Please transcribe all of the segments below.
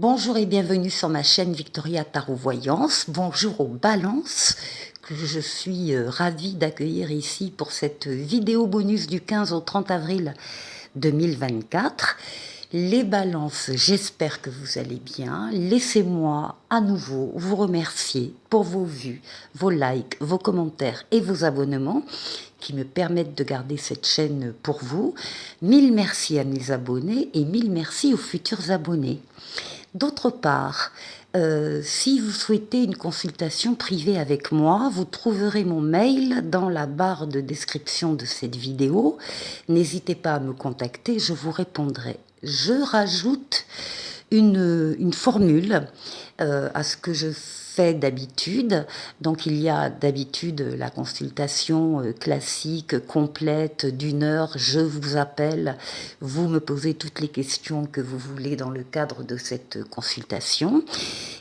Bonjour et bienvenue sur ma chaîne Victoria Tarot Voyance. Bonjour aux balances que je suis ravie d'accueillir ici pour cette vidéo bonus du 15 au 30 avril 2024. Les balances, j'espère que vous allez bien. Laissez-moi à nouveau vous remercier pour vos vues, vos likes, vos commentaires et vos abonnements qui me permettent de garder cette chaîne pour vous. Mille merci à mes abonnés et mille merci aux futurs abonnés. D'autre part, si vous souhaitez une consultation privée avec moi, vous trouverez mon mail dans la barre de description de cette vidéo. N'hésitez pas à me contacter, je vous répondrai. Je rajoute une formule à ce que je fais d'habitude. Donc il y a d'habitude la consultation classique, complète, d'une heure. Je vous appelle, vous me posez toutes les questions que vous voulez dans le cadre de cette consultation.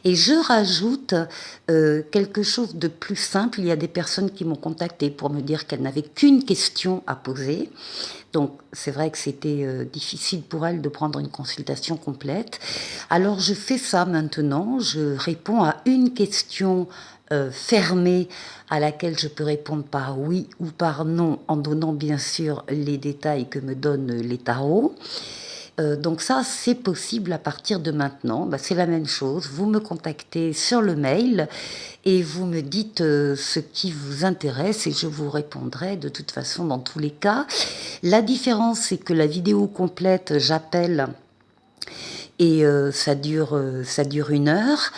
Et je rajoute quelque chose de plus simple. Il y a des personnes qui m'ont contacté pour me dire qu'elles n'avaient qu'une question à poser. Donc c'est vrai que c'était difficile pour elles de prendre une consultation complète. Alors je fais ça maintenant, je réponds à une question fermée à laquelle je peux répondre par oui ou par non en donnant bien sûr les détails que me donnent les tarots. Donc ça, c'est possible à partir de maintenant. C'est la même chose. Vous me contactez sur le mail et vous me dites ce qui vous intéresse et je vous répondrai de toute façon dans tous les cas. La différence, c'est que la vidéo complète, j'appelle et ça dure 1 heure.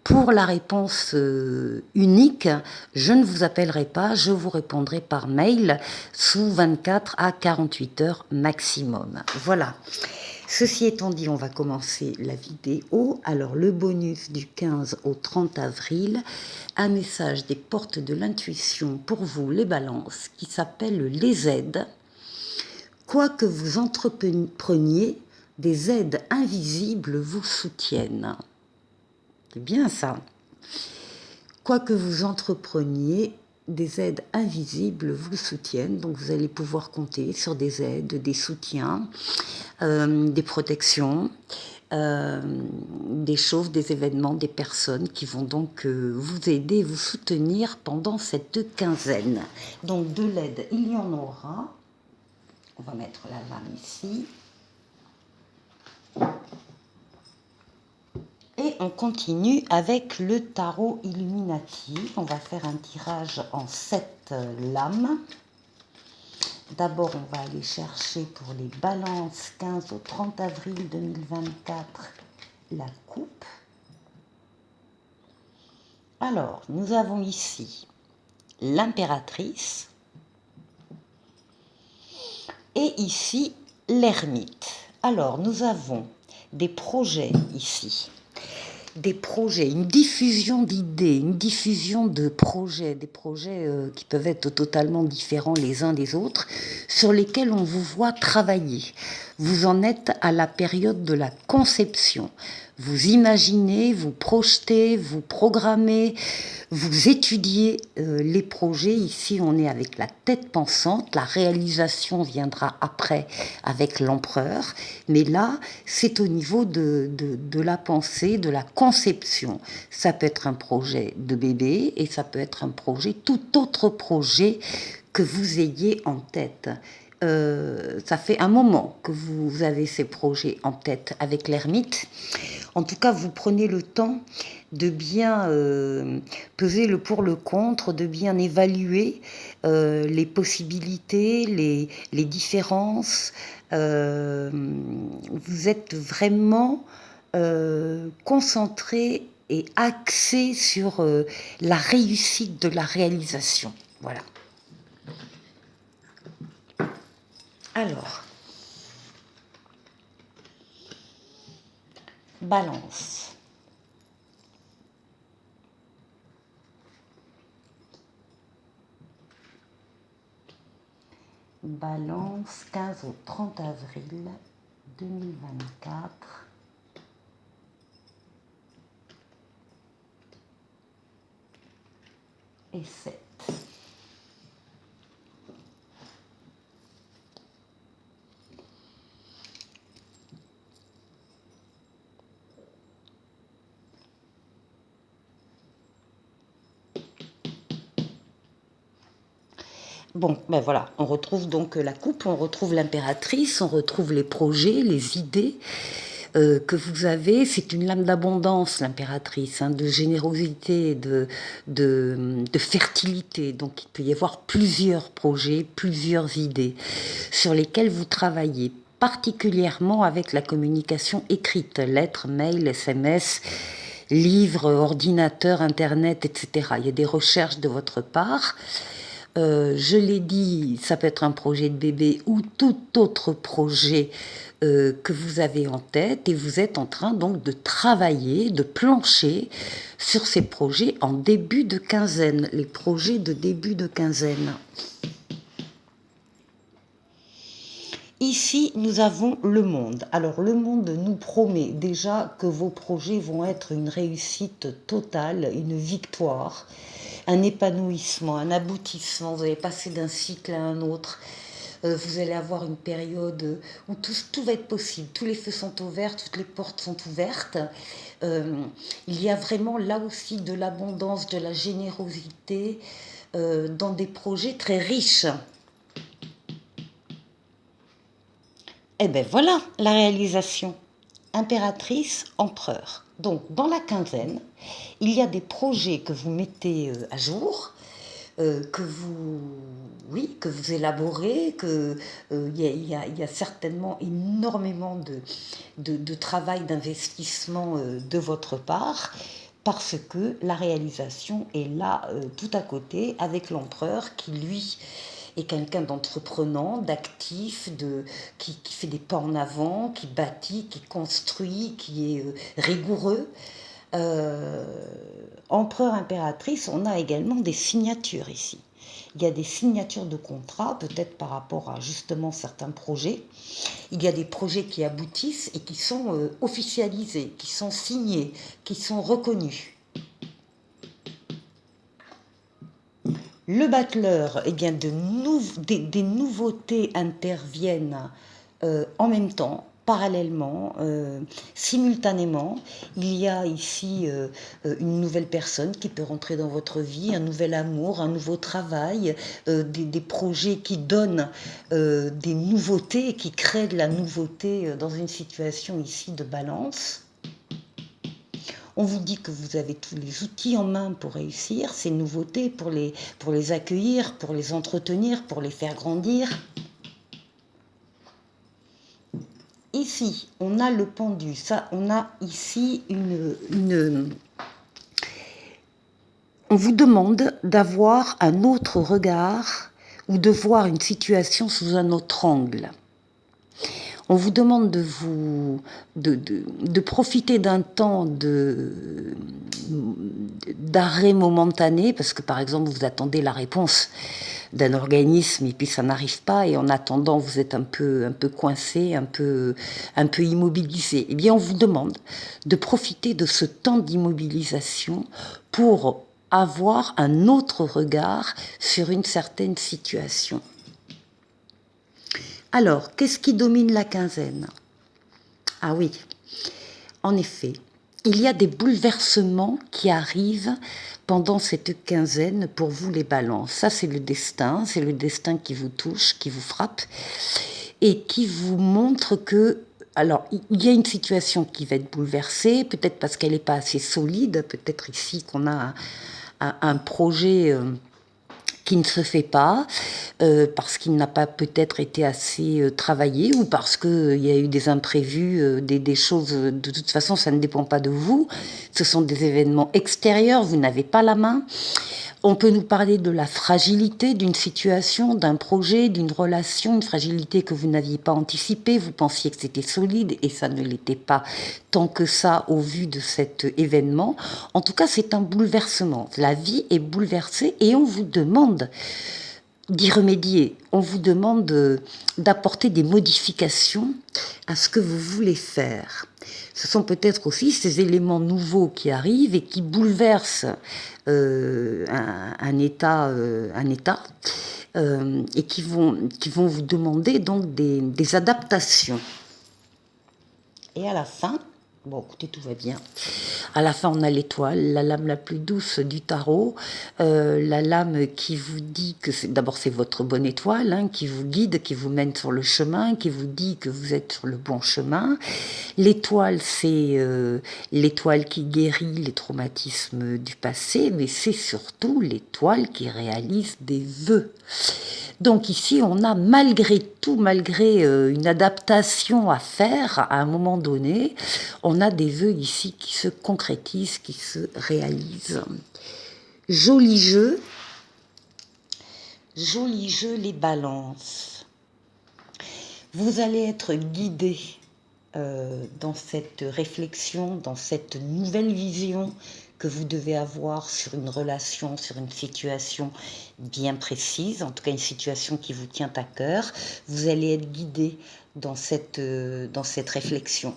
Pour la réponse unique, je ne vous appellerai pas, je vous répondrai par mail sous 24 à 48 heures maximum. Voilà. Ceci étant dit, on va commencer la vidéo. Alors, le bonus du 15 au 30 avril, un message des portes de l'intuition pour vous, les balances, qui s'appelle les aides. Quoi que vous entrepreniez, des aides invisibles vous soutiennent. C'est bien ça. Quoi que vous entrepreniez, des aides invisibles vous soutiennent. Donc vous allez pouvoir compter sur des aides, des soutiens, des protections, des choses, des événements, des personnes qui vont donc vous aider, vous soutenir pendant cette quinzaine. Donc de l'aide, il y en aura. On va mettre la lame ici. Et on continue avec le tarot Illuminati. On va faire un tirage en 7 lames. D'abord, on va aller chercher pour les balances 15 au 30 avril 2024 la coupe. Alors, nous avons ici l'impératrice et ici l'ermite. Alors, nous avons des projets ici. Des projets, une diffusion d'idées, une diffusion de projets, des projets qui peuvent être totalement différents les uns des autres, sur lesquels on vous voit travailler. Vous en êtes à la période de la conception. Vous imaginez, vous projetez, vous programmez, vous étudiez les projets. Ici, on est avec la tête pensante. La réalisation viendra après avec l'empereur. Mais là, c'est au niveau de la pensée, de la conception. Ça peut être un projet de bébé et ça peut être un projet, tout autre projet que vous ayez en tête. Ça fait un moment que vous avez ces projets en tête avec l'ermite. En tout cas, vous prenez le temps de bien peser le pour le contre, de bien évaluer les possibilités, les différences. Vous êtes vraiment concentré et axé sur la réussite de la réalisation. Voilà. Alors, balance. Balance 15 au 30 avril 2024. Et 7. Bon, ben voilà, on retrouve donc la coupe, on retrouve l'impératrice, on retrouve les projets, les idées que vous avez. C'est une lame d'abondance, l'impératrice, hein, de générosité, de fertilité. Donc il peut y avoir plusieurs projets, plusieurs idées sur lesquelles vous travaillez, particulièrement avec la communication écrite, lettres, mails, SMS, livres, ordinateurs, internet, etc. Il y a des recherches de votre part. Je l'ai dit, ça peut être un projet de bébé ou tout autre projet que vous avez en tête, et vous êtes en train donc de travailler, de plancher sur ces projets en début de quinzaine, les projets de début de quinzaine. Ici, nous avons le monde. Alors, le monde nous promet déjà que vos projets vont être une réussite totale, une victoire, un épanouissement, un aboutissement. Vous allez passer d'un cycle à un autre. Vous allez avoir une période où tout va être possible. Tous les feux sont ouverts, toutes les portes sont ouvertes. Il y a vraiment là aussi de l'abondance, de la générosité dans des projets très riches. Eh bien voilà la réalisation. Impératrice, empereur. Donc dans la quinzaine, il y a des projets que vous mettez à jour, que vous élaborez, il y a certainement énormément de travail, d'investissement de votre part, parce que la réalisation est là tout à côté avec l'empereur qui lui est quelqu'un d'entreprenant, d'actif, qui fait des pas en avant, qui bâtit, qui construit, qui est rigoureux. Empereur, impératrice, on a également des signatures ici. Il y a des signatures de contrats, peut-être par rapport à justement certains projets. Il y a des projets qui aboutissent et qui sont officialisés, qui sont signés, qui sont reconnus. Le battleur, eh bien, des nouveautés interviennent en même temps, parallèlement, simultanément. Il y a ici une nouvelle personne qui peut rentrer dans votre vie, un nouvel amour, un nouveau travail, des projets qui donnent des nouveautés, qui créent de la nouveauté dans une situation ici de balance. On vous dit que vous avez tous les outils en main pour réussir ces nouveautés, pour les accueillir, pour les entretenir, pour les faire grandir. Ici, on a le pendu. Ça, on a ici on vous demande d'avoir un autre regard ou de voir une situation sous un autre angle. On vous demande de profiter d'un temps d'arrêt momentané, parce que par exemple vous attendez la réponse d'un organisme et puis ça n'arrive pas, et en attendant vous êtes un peu coincé, un peu immobilisé. Eh bien on vous demande de profiter de ce temps d'immobilisation pour avoir un autre regard sur une certaine situation. Alors, qu'est-ce qui domine la quinzaine? Ah oui, en effet, il y a des bouleversements qui arrivent pendant cette quinzaine pour vous les balances. Ça, c'est le destin qui vous touche, qui vous frappe et qui vous montre que... Alors, il y a une situation qui va être bouleversée, peut-être parce qu'elle n'est pas assez solide, peut-être ici qu'on a un projet... qui ne se fait pas, parce qu'il n'a pas peut-être été assez travaillé, ou parce qu'il y a eu des imprévus, des choses, de toute façon ça ne dépend pas de vous, ce sont des événements extérieurs, vous n'avez pas la main. On peut nous parler de la fragilité d'une situation, d'un projet, d'une relation, une fragilité que vous n'aviez pas anticipée, vous pensiez que c'était solide et ça ne l'était pas tant que ça au vu de cet événement. En tout cas, c'est un bouleversement. La vie est bouleversée et on vous demande d'y remédier. On vous demande d'apporter des modifications à ce que vous voulez faire. Ce sont peut-être aussi ces éléments nouveaux qui arrivent et qui bouleversent un état, et qui vont vous demander donc des adaptations. Et à la fin, Bon, écoutez, tout va bien. À la fin, on a l'étoile, la lame la plus douce du tarot, la lame qui vous dit que d'abord c'est votre bonne étoile, hein, qui vous guide, qui vous mène sur le chemin, qui vous dit que vous êtes sur le bon chemin. L'étoile, c'est l'étoile qui guérit les traumatismes du passé, mais c'est surtout l'étoile qui réalise des vœux. Donc ici, on a malgré tout, malgré une adaptation à faire à un moment donné, on a des vœux ici qui se concrétisent, qui se réalisent. Joli jeu les balances. Vous allez être guidé dans cette réflexion, dans cette nouvelle vision que vous devez avoir sur une relation, sur une situation bien précise, en tout cas une situation qui vous tient à cœur. Vous allez être guidé dans cette réflexion.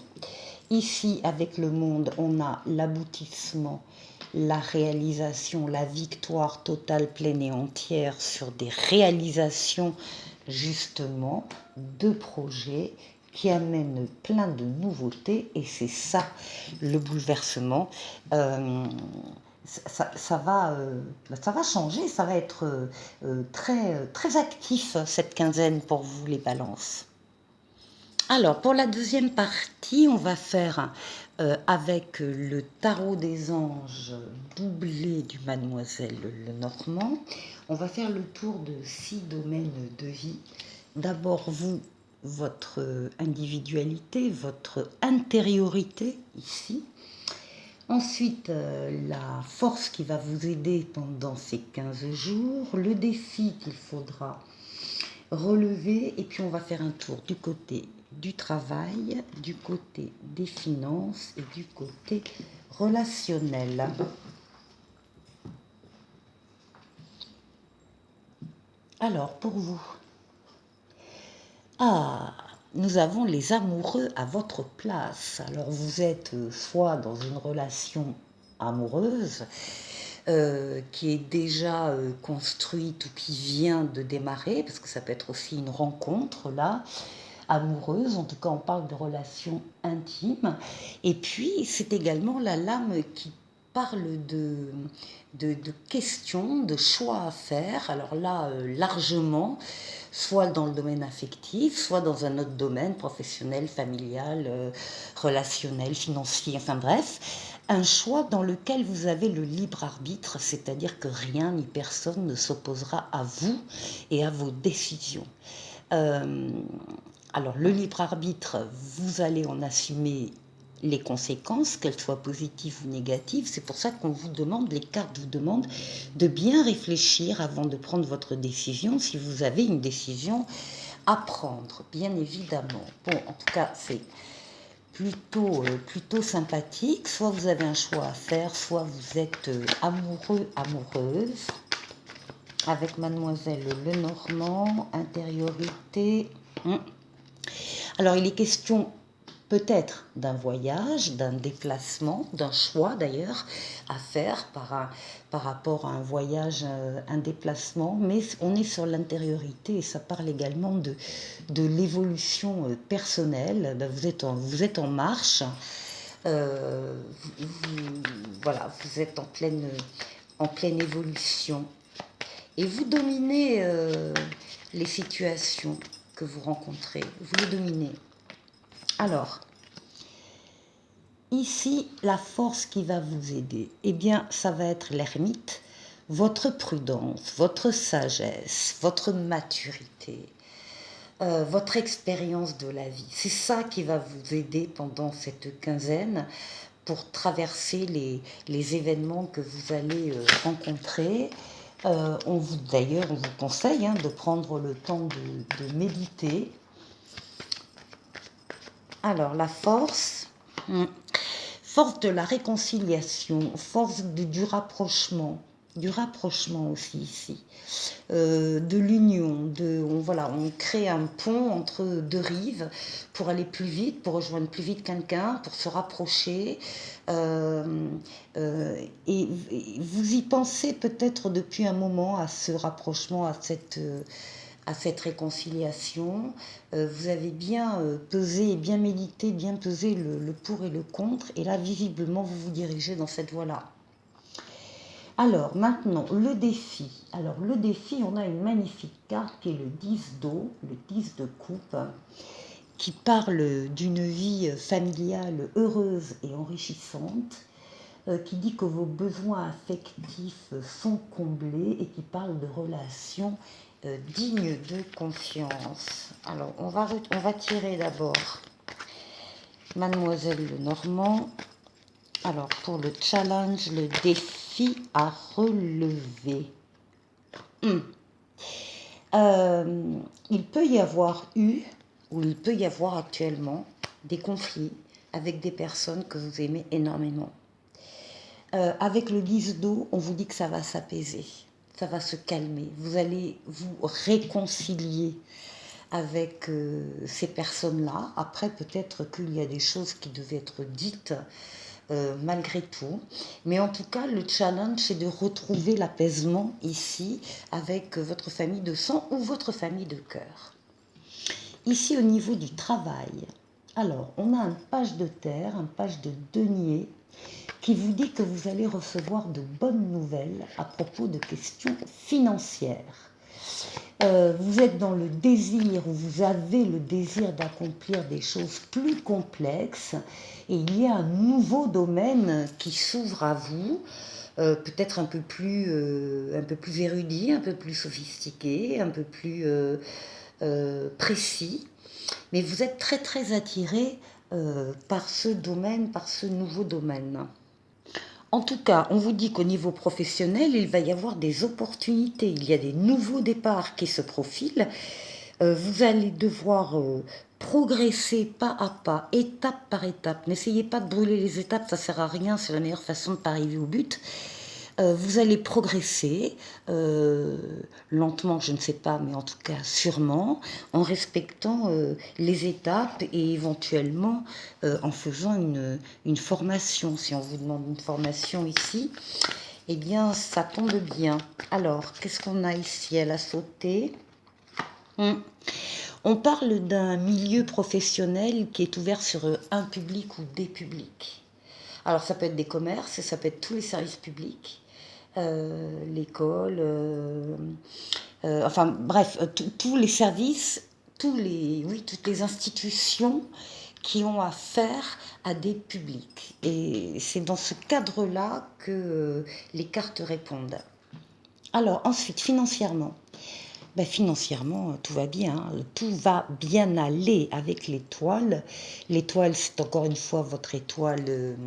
Ici, avec le monde, on a l'aboutissement, la réalisation, la victoire totale, pleine et entière sur des réalisations justement de projets qui amènent plein de nouveautés, et c'est ça le bouleversement. Ça va changer, ça va être très actif cette quinzaine pour vous les balances. Alors, pour la deuxième partie, on va faire avec le tarot des anges doublé du Mademoiselle Lenormand. On va faire le tour de 6 domaines de vie. D'abord, vous, votre individualité, votre intériorité ici. Ensuite, la force qui va vous aider pendant ces 15 jours, le défi qu'il faudra relever, et puis on va faire un tour du côté du travail, du côté des finances et du côté relationnel. Alors, pour vous, nous avons les amoureux à votre place. Alors, vous êtes soit dans une relation amoureuse, qui est déjà construite ou qui vient de démarrer, parce que ça peut être aussi une rencontre là, amoureuse, en tout cas on parle de relations intimes, et puis c'est également la lame qui parle de questions, de choix à faire, alors là largement, soit dans le domaine affectif, soit dans un autre domaine, professionnel, familial, relationnel, financier, enfin bref, un choix dans lequel vous avez le libre arbitre, c'est-à-dire que rien ni personne ne s'opposera à vous et à vos décisions. Alors le libre arbitre, vous allez en assumer les conséquences, qu'elles soient positives ou négatives. C'est pour ça qu'on vous demande, les cartes vous demandent de bien réfléchir avant de prendre votre décision, si vous avez une décision à prendre, bien évidemment. Bon, en tout cas, c'est plutôt sympathique. Soit vous avez un choix à faire, soit vous êtes amoureux, amoureuse. Avec Mademoiselle Lenormand, intériorité. Alors, il est question peut-être d'un voyage, d'un déplacement, d'un choix d'ailleurs à faire par rapport à un voyage, un déplacement, mais on est sur l'intériorité et ça parle également de l'évolution personnelle. Ben, vous êtes en marche, voilà, vous êtes en pleine évolution et vous dominez les situations que vous rencontrez, vous les dominez. Alors, ici, la force qui va vous aider, eh bien, ça va être l'ermite, votre prudence, votre sagesse, votre maturité, votre expérience de la vie. C'est ça qui va vous aider pendant cette quinzaine pour traverser les événements que vous allez rencontrer. D'ailleurs, on vous conseille de prendre le temps de méditer. Alors, la force, force de la réconciliation, force du rapprochement aussi ici, de l'union, on crée un pont entre deux rives pour aller plus vite, pour rejoindre plus vite quelqu'un, pour se rapprocher, et vous y pensez peut-être depuis un moment à ce rapprochement, à à cette réconciliation. Vous avez bien pesé et bien médité, bien pesé le pour et le contre. Et là, visiblement, vous vous dirigez dans cette voie-là. Alors, maintenant, le défi. Alors, le défi, on a une magnifique carte qui est le 10 d'eau, le 10 de coupe, qui parle d'une vie familiale heureuse et enrichissante, qui dit que vos besoins affectifs sont comblés et qui parle de relations dignes de confiance. Alors, on va tirer d'abord Mademoiselle Lenormand. Alors, pour le challenge, le défi à relever. Il peut y avoir eu, ou il peut y avoir actuellement, des conflits avec des personnes que vous aimez énormément. Avec le 10 d'eau, on vous dit que ça va s'apaiser, ça va se calmer. Vous allez vous réconcilier avec ces personnes-là. Après, peut-être qu'il y a des choses qui devaient être dites malgré tout. Mais en tout cas, le challenge, c'est de retrouver l'apaisement ici avec votre famille de sang ou votre famille de cœur. Ici, au niveau du travail, alors, on a un page de terre, un page de denier, qui vous dit que vous allez recevoir de bonnes nouvelles à propos de questions financières. Vous êtes dans le désir, ou vous avez le désir d'accomplir des choses plus complexes, et il y a un nouveau domaine qui s'ouvre à vous, peut-être un peu plus érudit, un peu plus sophistiqué, un peu plus précis, mais vous êtes très très attiré par ce domaine, par ce nouveau domaine. En tout cas, on vous dit qu'au niveau professionnel, il va y avoir des opportunités. Il y a des nouveaux départs qui se profilent. Vous allez devoir progresser pas à pas, étape par étape. N'essayez pas de brûler les étapes, ça ne sert à rien, c'est la meilleure façon de ne pas arriver au but. Vous allez progresser, lentement, je ne sais pas, mais en tout cas sûrement, en respectant les étapes et éventuellement en faisant une formation. Si on vous demande une formation ici, eh bien, ça tombe bien. Alors, qu'est-ce qu'on a ici? Elle a sauté. On parle d'un milieu professionnel qui est ouvert sur un public ou des publics. Alors, ça peut être des commerces, ça peut être tous les services publics. L'école, enfin bref, tous les services, toutes les institutions qui ont affaire à des publics. Et c'est dans ce cadre-là que les cartes répondent. Alors ensuite, financièrement. Ben, financièrement, tout va bien. Tout va bien aller avec l'étoile. L'étoile, c'est encore une fois votre étoile,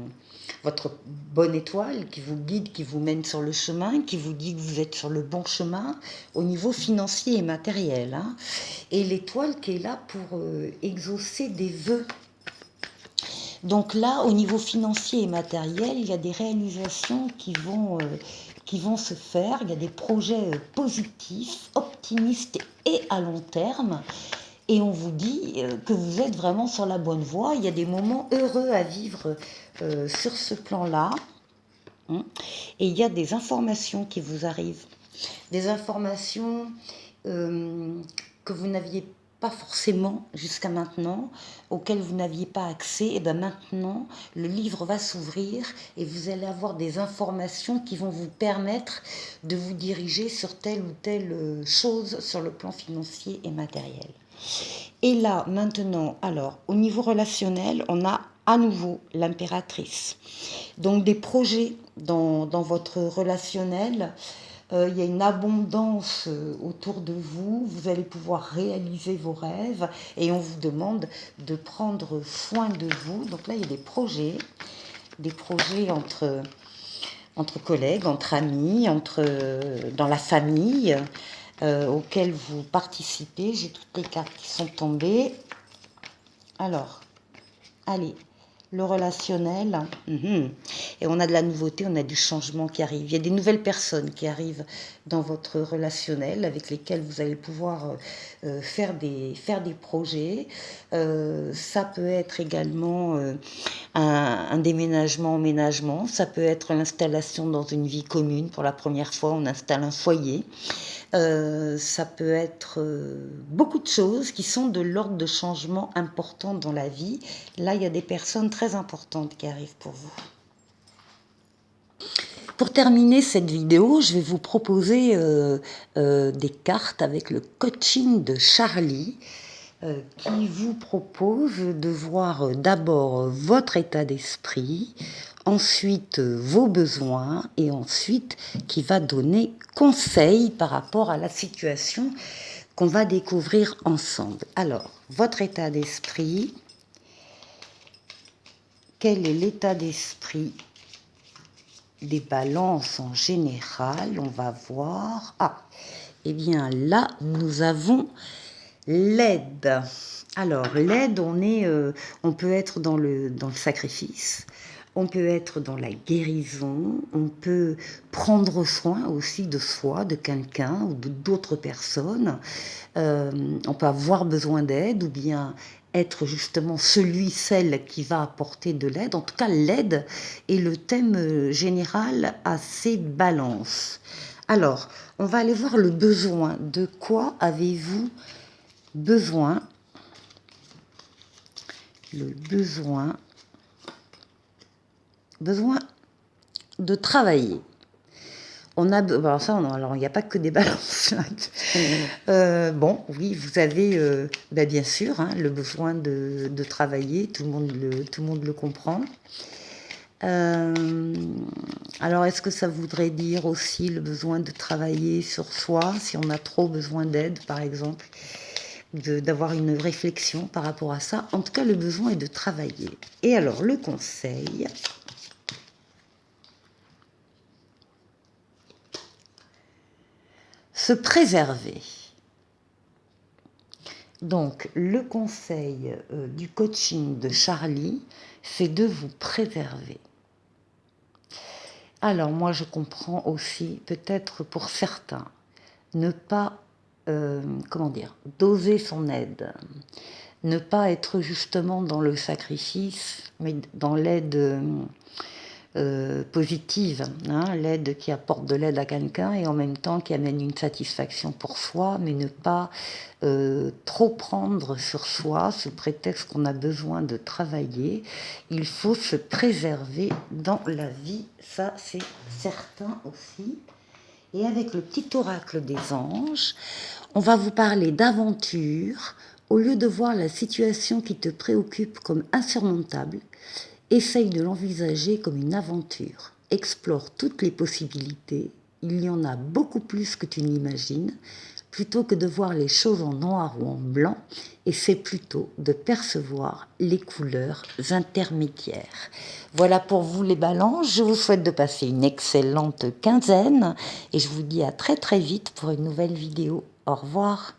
votre bonne étoile qui vous guide, qui vous mène sur le chemin, qui vous dit que vous êtes sur le bon chemin au niveau financier et matériel. Hein. Et l'étoile qui est là pour exaucer des vœux. Donc là, au niveau financier et matériel, il y a des réalisations qui vont se faire. Il y a des projets positifs, optimistes et à long terme. Et on vous dit que vous êtes vraiment sur la bonne voie. Il y a des moments heureux à vivre sur ce plan-là. Et il y a des informations qui vous arrivent. Des informations que vous n'aviez pas forcément jusqu'à maintenant, auxquelles vous n'aviez pas accès. Et bien maintenant, le livre va s'ouvrir et vous allez avoir des informations qui vont vous permettre de vous diriger sur telle ou telle chose sur le plan financier et matériel. Et là, maintenant, alors, au niveau relationnel, on a à nouveau l'impératrice. Donc des projets dans votre relationnel. Il y a une abondance autour de vous, vous allez pouvoir réaliser vos rêves et on vous demande de prendre soin de vous. Donc là, il y a des projets entre collègues, entre amis, dans la famille auxquels vous participez. J'ai toutes les cartes qui sont tombées. Alors, allez. Le relationnel, et on a de la nouveauté, on a du changement qui arrive. Il y a des nouvelles personnes qui arrivent dans votre relationnel avec lesquelles vous allez pouvoir faire des projets. Ça peut être également un déménagement, emménagement. Ça peut être l'installation dans une vie commune. Pour la première fois, on installe un foyer. Ça peut être beaucoup de choses qui sont de l'ordre de changements importants dans la vie. Là, il y a des personnes très importantes qui arrivent pour vous. Pour terminer cette vidéo, je vais vous proposer des cartes avec le coaching de Charlie qui vous propose de voir d'abord votre état d'esprit, ensuite vos besoins et ensuite qui va donner conseil par rapport à la situation qu'on va découvrir ensemble. Alors, votre état d'esprit, quel est l'état d'esprit des balances en général? On va voir. Ah, eh bien là, nous avons l'aide. Alors, l'aide, on peut être dans le sacrifice, on peut être dans la guérison, on peut prendre soin aussi de soi, de quelqu'un ou d'autres personnes. On peut avoir besoin d'aide ou bien être justement celle qui va apporter de l'aide. En tout cas, l'aide est le thème général à ces balances. Alors, on va aller voir le besoin. De quoi avez-vous besoin? Le besoin de travailler. Alors ça, alors il n'y a pas que des balances. Bon, oui, vous avez bien sûr hein, le besoin de travailler, tout le monde le comprend. Alors, est-ce que ça voudrait dire aussi le besoin de travailler sur soi, si on a trop besoin d'aide, par exemple, d'avoir une réflexion par rapport à ça? En tout cas, le besoin est de travailler. Et alors, le conseil... Se préserver. Donc, le conseil du coaching de Charlie, c'est de vous préserver. Alors, moi, je comprends aussi, peut-être pour certains, ne pas, doser son aide. Ne pas être justement dans le sacrifice, mais dans l'aide positive, hein, l'aide qui apporte de l'aide à quelqu'un et en même temps qui amène une satisfaction pour soi, mais ne pas trop prendre sur soi sous prétexte qu'on a besoin de travailler. Il faut se préserver dans la vie, ça c'est certain aussi. Et avec le petit oracle des anges, on va vous parler d'aventure. Au lieu de voir la situation qui te préoccupe comme insurmontable, essaye de l'envisager comme une aventure. Explore toutes les possibilités. Il y en a beaucoup plus que tu n'imagines. Plutôt que de voir les choses en noir ou en blanc, essaie plutôt de percevoir les couleurs intermédiaires. Voilà pour vous les balances. Je vous souhaite de passer une excellente quinzaine et je vous dis à très très vite pour une nouvelle vidéo. Au revoir.